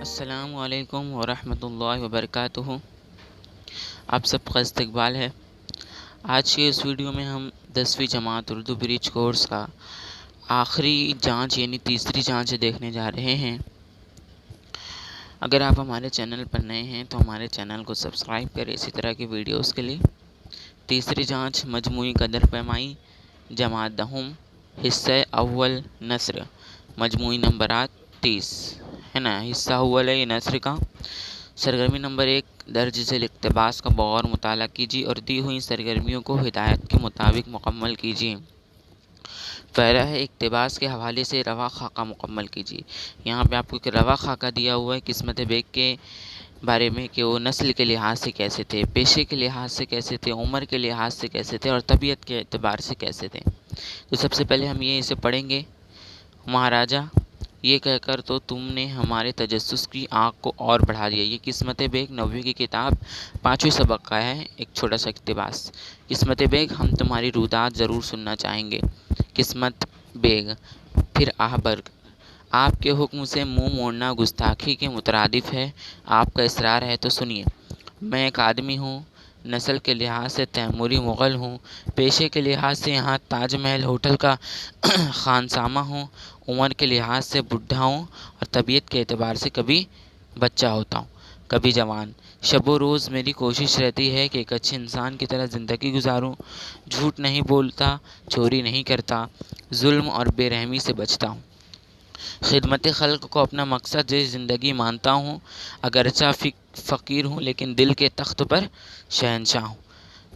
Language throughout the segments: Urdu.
السلام علیکم ورحمۃ اللہ وبرکاتہ۔ آپ سب کا استقبال ہے۔ آج کی اس ویڈیو میں ہم 10ویں جماعت اردو برج کورس کا آخری جانچ یعنی تیسری جانچ دیکھنے جا رہے ہیں۔ اگر آپ ہمارے چینل پر نئے ہیں تو ہمارے چینل کو سبسکرائب کریں اسی طرح کی ویڈیوز کے لیے۔ تیسری جانچ مجموعی قدر پیمائی جماعت دہم حصہ اول نثر مجموعی نمبرات 30 ہے نا، حصہ اول ہے یہ نثر کا۔ سرگرمی نمبر 1 درج ذیل اقتباس کا بغور مطالعہ کیجیے اور دی ہوئی سرگرمیوں کو ہدایت کے مطابق مکمل کیجیے۔ پہلا ہے اقتباس کے حوالے سے رواں خاکہ مکمل کیجیے۔ یہاں پہ آپ کو ایک رواں خاکہ دیا ہوا ہے قسمت بیگ کے بارے میں کہ وہ نسل کے لحاظ سے کیسے تھے، پیشے کے لحاظ سے کیسے تھے، عمر کے لحاظ سے کیسے تھے اور طبیعت کے اعتبار سے کیسے تھے۔ تو سب سے پہلے ہم یہ اسے پڑھیں گے۔ مہاراجا یہ کہہ کر تو تم نے ہمارے تجسس کی آنکھ کو اور بڑھا دیا۔ یہ قسمت بیگ 9ویں کی کتاب 5ویں سبق کا ہے ایک چھوٹا سا اقتباس۔ قسمت بیگ ہم تمہاری رودات ضرور سننا چاہیں گے۔ قسمت بیگ پھر برگ آپ کے حکم سے منہ موڑنا گستاخی کے مترادف ہے۔ آپ کا اصرار ہے تو سنیے۔ میں ایک آدمی ہوں، نسل کے لحاظ سے تیموری مغل ہوں، پیشے کے لحاظ سے یہاں تاج محل ہوٹل کا خانسامہ ہوں، عمر کے لحاظ سے بوڑھا ہوں اور طبیعت کے اعتبار سے کبھی بچہ ہوتا ہوں کبھی جوان۔ شب و روز میری کوشش رہتی ہے کہ ایک اچھے انسان کی طرح زندگی گزاروں، جھوٹ نہیں بولتا، چوری نہیں کرتا، ظلم اور بے رحمی سے بچتا ہوں، خدمت خلق کو اپنا مقصد زندگی مانتا ہوں، اگرچہ فقیر ہوں لیکن دل کے تخت پر شہنشاہ ہوں۔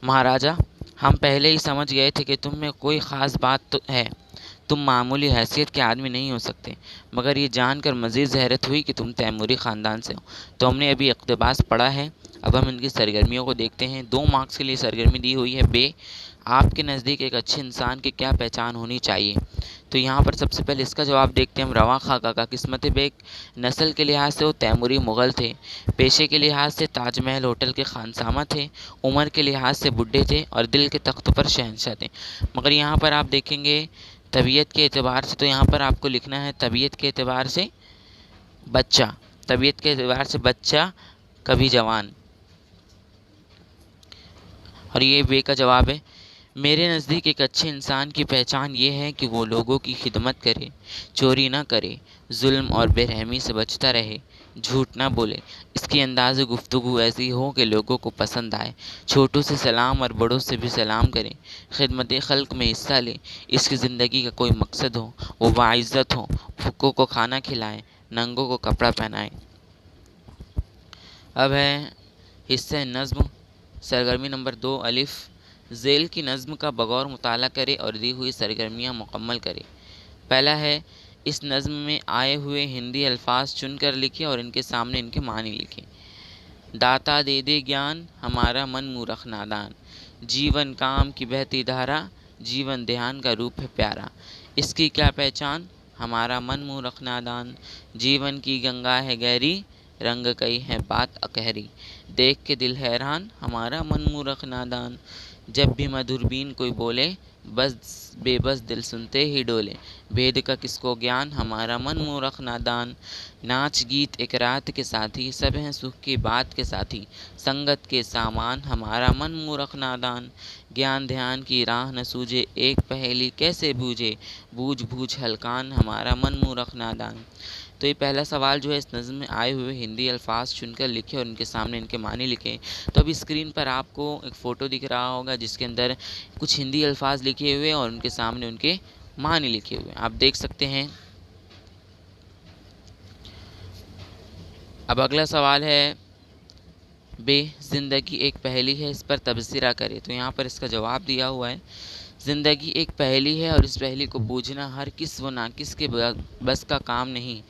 مہاراجا ہم پہلے ہی سمجھ گئے تھے کہ تم میں کوئی خاص بات تو ہے، تم معمولی حیثیت کے آدمی نہیں ہو سکتے، مگر یہ جان کر مزید حیرت ہوئی کہ تم تیموری خاندان سے ہو۔ تو ہم نے ابھی اقتباس پڑھا ہے، اب ہم ان کی سرگرمیوں کو دیکھتے ہیں۔ 2 مارکس کے لیے سرگرمی دی ہوئی ہے بے، آپ کے نزدیک ایک اچھے انسان کی کیا پہچان ہونی چاہیے؟ تو یہاں پر سب سے پہلے اس کا جواب دیکھتے ہیں ہم۔ رواں خاکہ کا قسمت بیگ نسل کے لحاظ سے وہ تیموری مغل تھے، پیشے کے لحاظ سے تاج محل ہوٹل کے خانسامہ تھے، عمر کے لحاظ سے بڈھے تھے اور دل کے تخت پر شہنشاہ تھے۔ مگر یہاں پر آپ دیکھیں گے طبیعت کے اعتبار سے، تو یہاں پر آپ کو لکھنا ہے طبیعت کے اعتبار سے بچہ، طبیعت کے اعتبار سے بچہ کبھی جوان۔ اور یہ بے کا جواب ہے۔ میرے نزدیک ایک اچھے انسان کی پہچان یہ ہے کہ وہ لوگوں کی خدمت کرے، چوری نہ کرے، ظلم اور بے رحمی سے بچتا رہے، جھوٹ نہ بولے، اس کی انداز گفتگو ایسی ہو کہ لوگوں کو پسند آئے، چھوٹوں سے سلام اور بڑوں سے بھی سلام کرے، خدمت خلق میں حصہ لے، اس کی زندگی کا کوئی مقصد ہو، وہ باعزت ہو، بھوکوں کو کھانا کھلائے، ننگوں کو کپڑا پہنائے۔ اب ہے حصہ نظم سرگرمی نمبر 2 الف ذیل کی نظم کا بغور مطالعہ کرے اور دی ہوئی سرگرمیاں مکمل کرے۔ پہلا ہے اس نظم میں آئے ہوئے ہندی الفاظ چن کر لکھیں اور ان کے سامنے ان کے معنی لکھیں۔ داتا دے دے گیان ہمارا من مورخ نادان، جیون کام کی بہتی دھارا، جیون دھیان کا روپ ہے پیارا، اس کی کیا پہچان ہمارا من مورخ نادان، جیون کی گنگا ہے گہری، رنگ کئی ہے بات اکہری، دیکھ کے دل حیران ہمارا من مورخ نادان، جب بھی مدھر بین کوئی بولے، بس بے بس دل سنتے ہی ڈولے، بھید کا کس کو گیان ہمارا من مورخ نادان، ناچ گیت ایک رات کے ساتھی، سب ہیں سکھ کی بات کے ساتھی، سنگت کے سامان ہمارا من مورخ نادان، گیان دھیان کی راہ نہ سوجے، ایک پہیلی کیسے بوجھے، بوجھ بوجھ ہلکان ہمارا من مورخ نادان۔ تو یہ پہلا سوال جو ہے اس نظم میں آئے ہوئے ہندی الفاظ چن کر لکھے اور ان کے سامنے ان کے معنی لکھے۔ تو اب اسکرین پر آپ کو ایک فوٹو دکھ رہا ہوگا جس کے اندر کچھ ہندی الفاظ لکھے ہوئے اور ان کے سامنے ان کے معنی لکھے ہوئے آپ دیکھ سکتے ہیں۔ اب اگلا سوال ہے بے زندگی ایک پہیلی ہے، اس پر تبصرہ کرے۔ تو یہاں پر اس کا جواب دیا ہوا ہے۔ زندگی ایک پہیلی ہے اور اس پہیلی کو بوجھنا ہر کس و ناقص کے بس کا کام نہیں۔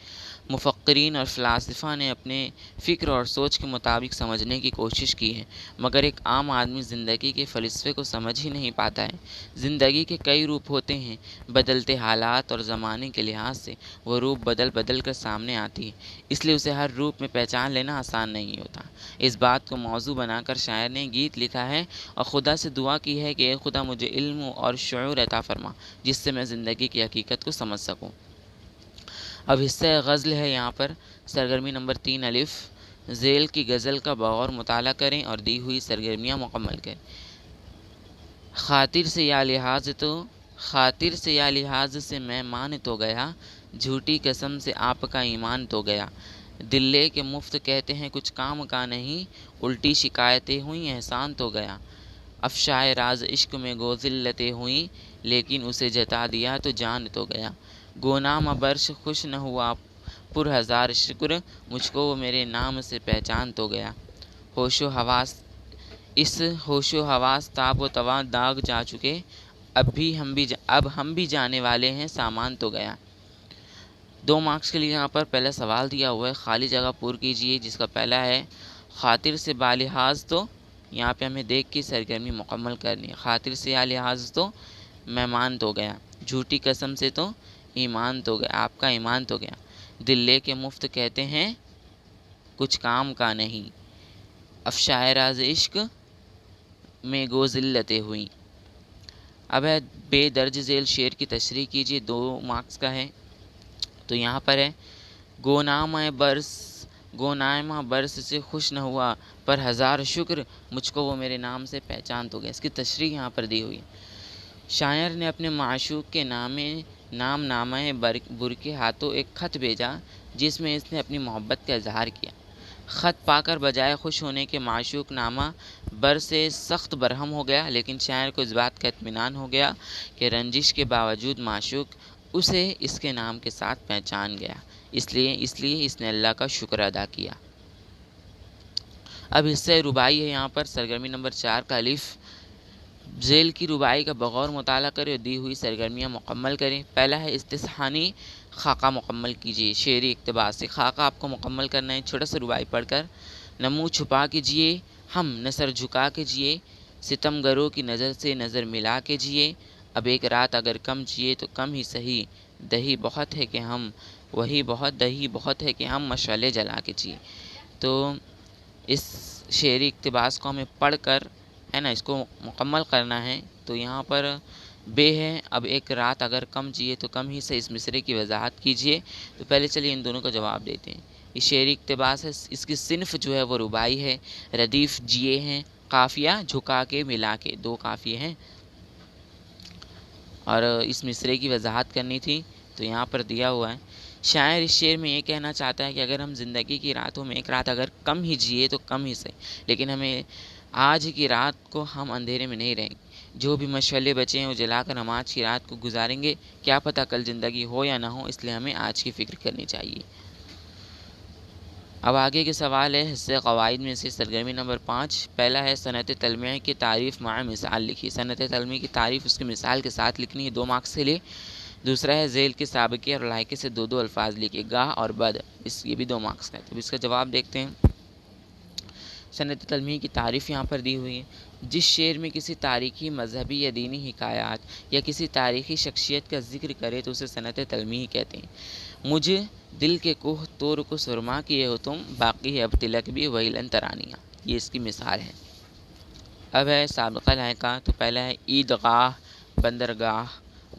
مفکرین اور فلاسفہ نے اپنے فکر اور سوچ کے مطابق سمجھنے کی کوشش کی ہے، مگر ایک عام آدمی زندگی کے فلسفے کو سمجھ ہی نہیں پاتا ہے۔ زندگی کے کئی روپ ہوتے ہیں، بدلتے حالات اور زمانے کے لحاظ سے وہ روپ بدل بدل کر سامنے آتی ہے، اس لیے اسے ہر روپ میں پہچان لینا آسان نہیں ہوتا۔ اس بات کو موضوع بنا کر شاعر نے گیت لکھا ہے اور خدا سے دعا کی ہے کہ اے خدا مجھے علم اور شعور عطا فرما جس سے میں زندگی کی حقیقت کو سمجھ سکوں۔ اب حصہ غزل ہے یہاں پر سرگرمی نمبر 3 الف، ذیل کی غزل کا بغور مطالعہ کریں اور دی ہوئی سرگرمیاں مکمل کریں۔ خاطر سے یا لحاظ سے میں مان تو گیا، جھوٹی قسم سے آپ کا ایمان تو گیا۔ دل لے کے مفت کہتے ہیں کچھ کام کا نہیں، الٹی شکایتیں ہوئیں احسان تو گیا۔ افشائے راز عشق میں گو ذلتیں ہوئیں، لیکن اسے جتا دیا تو جان تو گیا۔ گونام برش خوش نہ ہوا پر ہزار شکر، مجھ کو وہ میرے نام سے پہچان تو گیا۔ ہوش و حواس تاب و تواں داغ جا چکے، اب ہم بھی جانے والے ہیں سامان تو گیا۔ 2 مارکس کے لیے یہاں پر پہلا سوال دیا ہوا ہے، خالی جگہ پور کیجیے، جس کا پہلا ہے خاطر سے بالحاظ تو، یہاں پہ ہمیں دیکھ کے سرگرمی مکمل کرنی ہے۔ خاطر سے یا لحاظ تو میں مان تو گیا، جھوٹی قسم سے تو ایمان تو گیا، آپ کا ایمان تو گیا۔ دل لے کے مفت کہتے ہیں کچھ کام کا نہیں، افشائے راز عشق میں گو ذلتیں ہوئیں۔ اب ہے بے درج ذیل شعر کی تشریح کیجیے، 2 مارکس کا ہے۔ تو یہاں پر ہے گونائمہ برس سے خوش نہ ہوا پر ہزار شکر، مجھ کو وہ میرے نام سے پہچان تو گیا۔ اس کی تشریح یہاں پر دی ہوئی ہے۔ شاعر نے اپنے معشوق کے نام نامہ بر کے ہاتھوں ایک خط بھیجا، جس میں اس نے اپنی محبت کا اظہار کیا۔ خط پا کر بجائے خوش ہونے کے معشوق نامہ بر سے سخت برہم ہو گیا، لیکن شاعر کو اس بات کا اطمینان ہو گیا کہ رنجش کے باوجود معشوق اسے اس کے نام کے ساتھ پہچان گیا، اس لیے اس نے اللہ کا شکر ادا کیا۔ اب حصہ ربائی ہے یہاں پر سرگرمی نمبر 4 کا الف، ذیل کی ربائی کا بغور مطالعہ کریں اور دی ہوئی سرگرمیاں مکمل کریں۔ پہلا ہے استثنائی خاکہ مکمل کیجیے، شعری اقتباس سے خاکہ آپ کو مکمل کرنا ہے۔ چھوٹا سا ربائی پڑھ کر، نہ منہ چھپا کے جیے ہم، نہ سر جھکا کے جیے، ستم گروں کی نظر سے نظر ملا کے جیے، اب ایک رات اگر کم جیے تو کم ہی سہی، دہی بہت ہے کہ ہم مشعلے جلا کے جیے۔ تو اس شعری اقتباس کو ہمیں پڑھ کر ہے نا اس کو مکمل کرنا ہے۔ تو یہاں پر بے ہے، اب ایک رات اگر کم جیے تو کم ہی سے، اس مصرے کی وضاحت کیجیے۔ تو پہلے چلیے ان دونوں کا جواب دیتے ہیں۔ یہ شعری اقتباس ہے، اس کی صنف جو ہے وہ ربائی ہے، ردیف جیے ہیں، قافیہ جھکا کے ملا کے، 2 قافیے ہیں، اور اس مصرے کی وضاحت کرنی تھی تو یہاں پر دیا ہوا ہے۔ شاعر اس شعر میں یہ کہنا چاہتا ہے کہ اگر ہم زندگی کی راتوں میں ایک رات اگر کم ہی جیے تو کم ہی سے، لیکن ہمیں آج کی رات کو ہم اندھیرے میں نہیں رہیں گے، جو بھی مشعلے بچے ہیں وہ جلا کر ہم آج کی رات کو گزاریں گے، کیا پتہ کل زندگی ہو یا نہ ہو، اس لیے ہمیں آج کی فکر کرنی چاہیے۔ اب آگے کے سوال ہے حصہ قواعد میں سے سرگرمی نمبر 5، پہلا ہے صنعت تلمیہ کی تعریف مع مثال لکھی، صنعت تلمیہ کی تعریف اس کی مثال کے ساتھ لکھنی ہے 2 مارکس کے لیے۔ دوسرا ہے ذیل کے سابقے اور لاحقے سے 2 الفاظ لکھے، گاہ اور بد، یہ بھی 2 مارکس کا ہے۔ تو اس کا جواب دیکھتے ہیں۔ صنعت تلمیہ کی تعریف یہاں پر دی ہوئی ہے، جس شعر میں کسی تاریخی، مذہبی یا دینی حکایات یا کسی تاریخی شخصیت کا ذکر کرے تو اسے صنعت تلمیہ کہتے ہیں۔ مجھ دل کے کوہ طور کو سرما کیے ہو تم، باقی ہے اب تلک بھی وہی لن ترانیاں، یہ اس کی مثال ہے۔ اب ہے سابقہ لاحقہ، تو پہلا ہے عیدگاہ، بندرگاہ،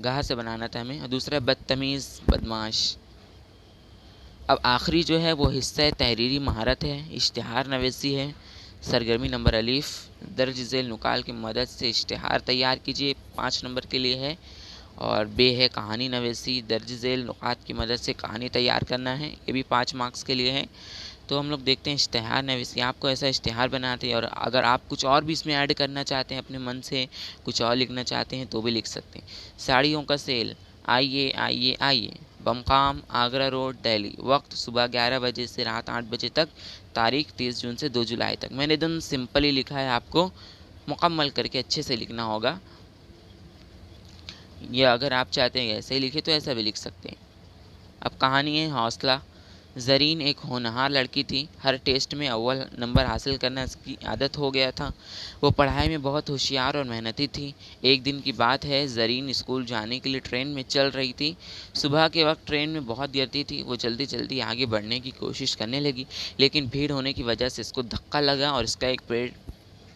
گاہ سے بنانا تھا ہمیں، اور دوسرا ہے بدتمیز، بدمعاش۔ اب آخری جو ہے وہ حصہ تحریری مہارت ہے، اشتہار نویسی ہے، سرگرمی نمبر الف، درج ذیل نکال کی مدد سے اشتہار تیار کیجیے، 5 نمبر کے لیے ہے۔ اور بے ہے کہانی نویسی، درج ذیل نکات کی مدد سے کہانی تیار کرنا ہے، یہ بھی 5 مارکس کے لیے ہے۔ تو ہم لوگ دیکھتے ہیں اشتہار نویسی، آپ کو ایسا اشتہار بناتے ہیں، اور اگر آپ کچھ اور بھی اس میں ایڈ کرنا چاہتے ہیں، اپنے من سے کچھ اور لکھنا چاہتے ہیں تو بھی لکھ سکتے ہیں۔ ساڑیوں کا سیل، آئیے آئیے آئیے، بمقام آگرہ روڈ دہلی، وقت صبح 11 بجے سے رات 8 بجے تک، تاریخ 30 جون سے 2 جولائی تک۔ میں نے ایک دم سمپل ہی لکھا ہے، آپ کو مکمل کر کے اچھے سے لکھنا ہوگا، یا اگر آپ چاہتے ہیں ایسے ہی لکھے تو ایسا بھی لکھ سکتے ہیں۔ اب کہانی ہے حوصلہ۔ زرین ایک ہونہار لڑکی تھی، ہر ٹیسٹ میں اول نمبر حاصل کرنا اس کی عادت ہو گیا تھا، وہ پڑھائی میں بہت ہوشیار اور محنتی تھی۔ ایک دن کی بات ہے، زرین اسکول جانے کے لیے ٹرین میں چل رہی تھی، صبح کے وقت ٹرین میں بہت گرتی تھی، وہ جلدی جلدی آگے بڑھنے کی کوشش کرنے لگی، لیکن بھیڑ ہونے کی وجہ سے اس کو دھکا لگا اور اس کا ایک